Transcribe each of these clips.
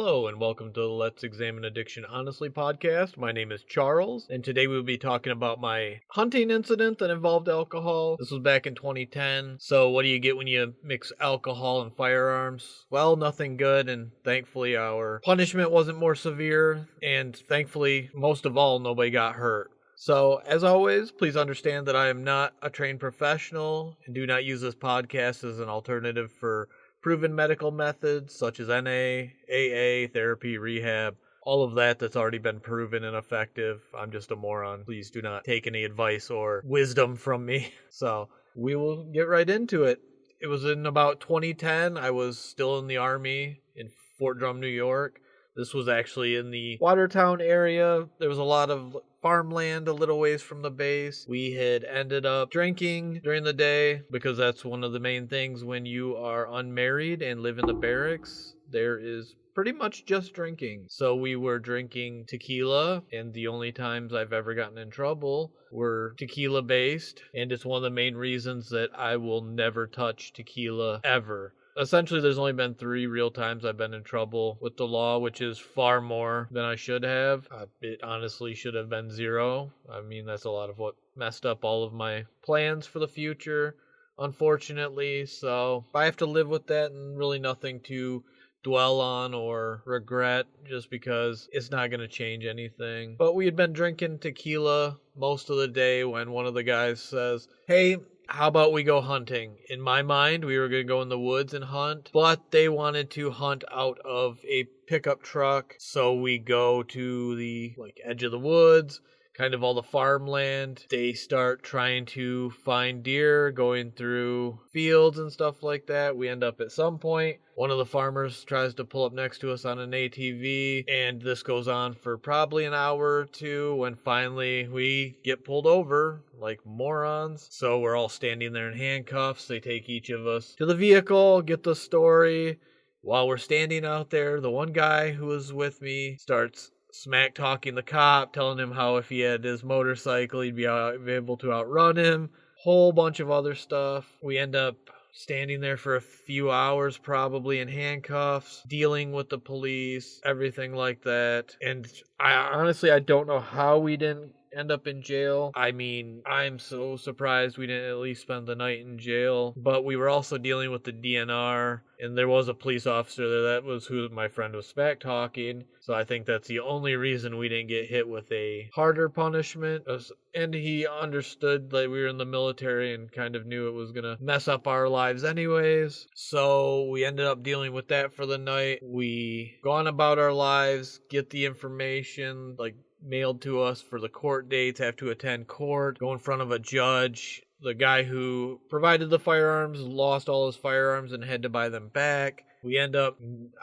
Hello and welcome to the Let's Examine Addiction Honestly podcast. My name is Charles, and today we'll be talking about my hunting incident that involved alcohol. This was back in 2010. So what do you get when you mix alcohol and firearms? Well, nothing good, and thankfully our punishment wasn't more severe, and thankfully, most of all, nobody got hurt. So, as always, please understand that I am not a trained professional and do not use this podcast as an alternative for proven medical methods such as NA, AA, therapy, rehab, all of that's already been proven and effective. I'm just a moron. Please do not take any advice or wisdom from me. So we will get right into it. It was in about 2010. I was still in the Army in Fort Drum, New York. This was actually in the Watertown area. There was a lot of farmland a little ways from the base. We had ended up drinking during the day because that's one of the main things when you are unmarried and live in the barracks. There is pretty much just drinking. So we were drinking tequila, and the only times I've ever gotten in trouble were tequila based, and it's one of the main reasons that I will never touch tequila ever. Essentially, there's only been 3 real times I've been in trouble with the law, which is far more than I should have. It honestly should have been 0. I mean, that's a lot of what messed up all of my plans for the future, unfortunately. So I have to live with that, and really nothing to dwell on or regret, just because it's not going to change anything. But we had been drinking tequila most of the day when one of the guys says, "Hey, how about we go hunting?" In my mind, we were going to go in the woods and hunt, but they wanted to hunt out of a pickup truck. So we go to the edge of the woods, kind of all the farmland. They start trying to find deer, going through fields and stuff like that. We end up at some point, one of the farmers tries to pull up next to us on an ATV, and this goes on for probably an hour or 2 when finally we get pulled over like morons. So we're all standing there in handcuffs. They take each of us to the vehicle, get the story. While we're standing out there, the one guy who was with me starts smack talking the cop, telling him how if he had his motorcycle, he'd be able to outrun him. Whole bunch of other stuff. We end up standing there for a few hours, probably in handcuffs, dealing with the police, everything like that. And I don't know how we didn't end up in jail. I mean, I'm so surprised we didn't at least spend the night in jail. But we were also dealing with the DNR, and there was a police officer there. That was who my friend was smack talking. So I think that's the only reason we didn't get hit with a harder punishment. And he understood that we were in the military and kind of knew it was going to mess up our lives anyways. So we ended up dealing with that for the night. We go on about our lives, get the information, mailed to us for the court dates, have to attend court, go in front of a judge. The guy who provided the firearms lost all his firearms and had to buy them back. We end up,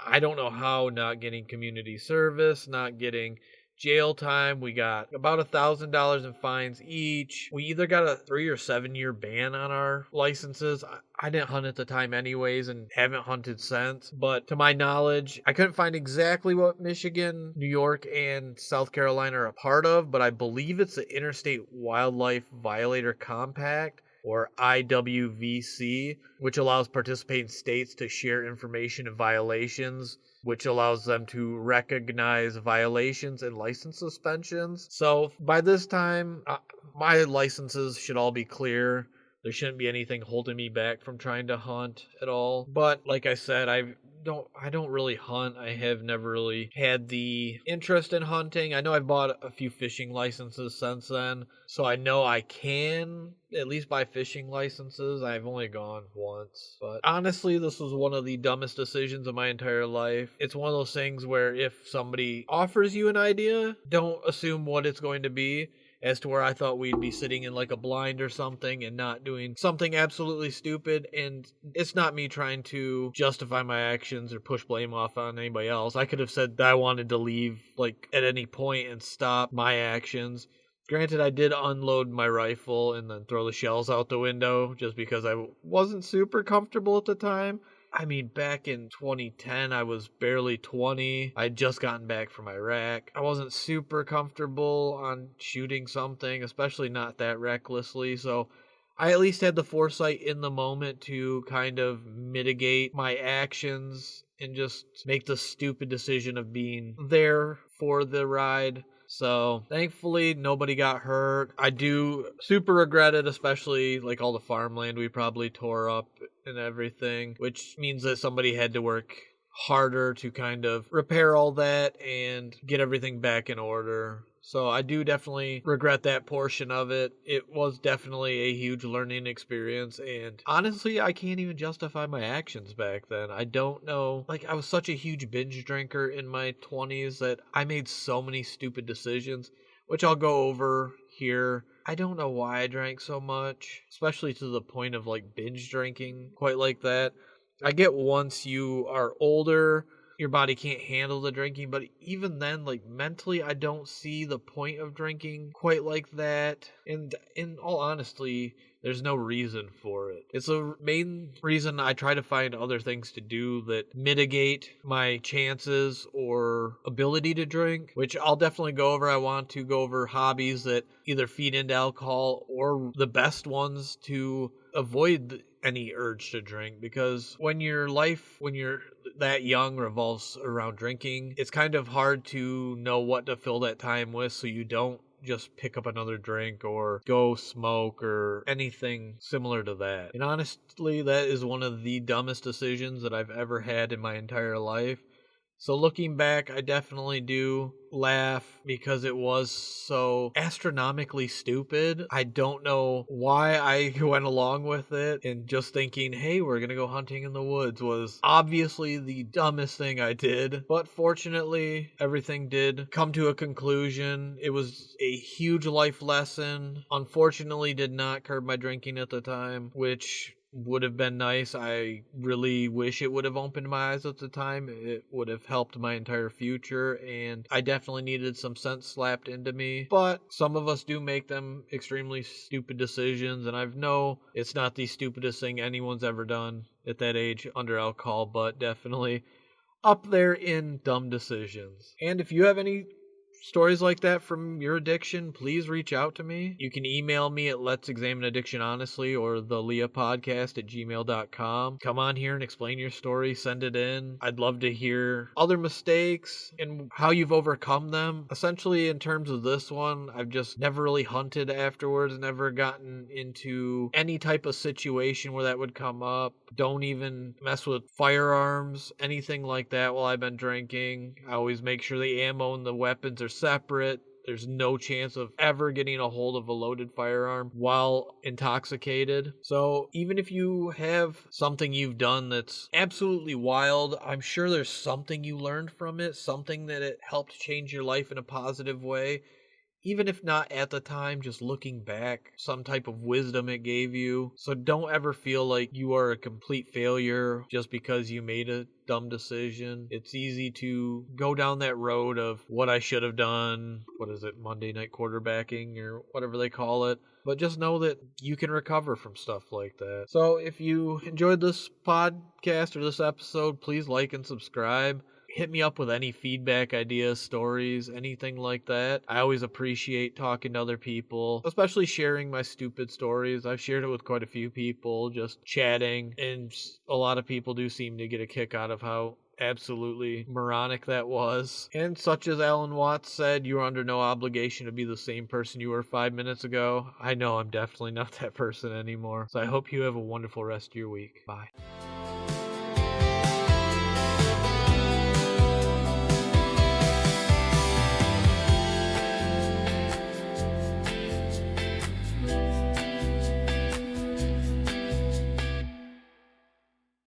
I don't know how, not getting community service, not getting jail time. We got about $1,000 in fines each. We either got a 3 or 7 year ban on our licenses. I didn't hunt at the time anyways and haven't hunted since. But to my knowledge, I couldn't find exactly what Michigan, New York, and South Carolina are a part of, but I believe it's the Interstate Wildlife Violator Compact, or IWVC, which allows participating states to share information and violations, which allows them to recognize violations and license suspensions. So by this time, my licenses should all be clear. There shouldn't be anything holding me back from trying to hunt at all. But like I said, I don't really hunt. I have never really had the interest in hunting. I know I've bought a few fishing licenses since then, so I know I can at least buy fishing licenses. I've only gone once, but honestly, this was one of the dumbest decisions of my entire life. It's one of those things where if somebody offers you an idea, don't assume what it's going to be. As to where I thought we'd be sitting in a blind or something and not doing something absolutely stupid. And it's not me trying to justify my actions or push blame off on anybody else. I could have said that I wanted to leave at any point and stop my actions. Granted, I did unload my rifle and then throw the shells out the window just because I wasn't super comfortable at the time. I mean, back in 2010, I was barely 20. I'd just gotten back from Iraq. I wasn't super comfortable on shooting something, especially not that recklessly. So I at least had the foresight in the moment to kind of mitigate my actions and just make the stupid decision of being there for the ride. So thankfully nobody got hurt. I do super regret it, especially like all the farmland we probably tore up and everything, which means that somebody had to work harder to kind of repair all that and get everything back in order. So I do definitely regret that portion of it. It was definitely a huge learning experience, and honestly, I can't even justify my actions back then. I don't know. Like, I was such a huge binge drinker in my 20s that I made so many stupid decisions, which I'll go over here. I don't know why I drank so much, especially to the point of like binge drinking quite like that. I get once you are older, your body can't handle the drinking, but even then, like mentally, I don't see the point of drinking quite like that. And in all honesty, there's no reason for it. It's the main reason I try to find other things to do that mitigate my chances or ability to drink, which I'll definitely go over. I want to go over hobbies that either feed into alcohol or the best ones to avoid any urge to drink, because when you're that young revolves around drinking, it's kind of hard to know what to fill that time with, so you don't just pick up another drink or go smoke or anything similar to that. And honestly, that is one of the dumbest decisions that I've ever had in my entire life. So looking back, I definitely do laugh because it was so astronomically stupid. I don't know why I went along with it, and just thinking, hey, we're gonna go hunting in the woods was obviously the dumbest thing I did. But fortunately, everything did come to a conclusion. It was a huge life lesson. Unfortunately, did not curb my drinking at the time, which would have been nice. I really wish it would have opened my eyes at the time. It would have helped my entire future, and I definitely needed some sense slapped into me. But some of us do make them extremely stupid decisions, and I know it's not the stupidest thing anyone's ever done at that age under alcohol, but definitely up there in dumb decisions. And if you have any stories like that from your addiction, please reach out to me. You can email me at letsexamineaddictionhonestly or theleahpodcast@gmail.com. Come on here and explain your story. Send it in. I'd love to hear other mistakes and how you've overcome them. Essentially, in terms of this one, I've just never really hunted afterwards, never gotten into any type of situation where that would come up. Don't even mess with firearms, anything like that while I've been drinking. I always make sure the ammo and the weapons are separate. There's no chance of ever getting a hold of a loaded firearm while intoxicated. So even if you have something you've done that's absolutely wild, I'm sure there's something you learned from it, something that it helped change your life in a positive way. Even if not at the time, just looking back, some type of wisdom it gave you. So don't ever feel like you are a complete failure just because you made a dumb decision. It's easy to go down that road of what I should have done. What is it, Monday night quarterbacking or whatever they call it. But just know that you can recover from stuff like that. So if you enjoyed this podcast or this episode, please like and subscribe. Hit me up with any feedback, ideas, stories, anything like that. I always appreciate talking to other people, especially sharing my stupid stories. I've shared it with quite a few people, just chatting, and a lot of people do seem to get a kick out of how absolutely moronic that was. And such as Alan Watts said, you are under no obligation to be the same person you were 5 minutes ago. I know I'm definitely not that person anymore. So I hope you have a wonderful rest of your week. Bye.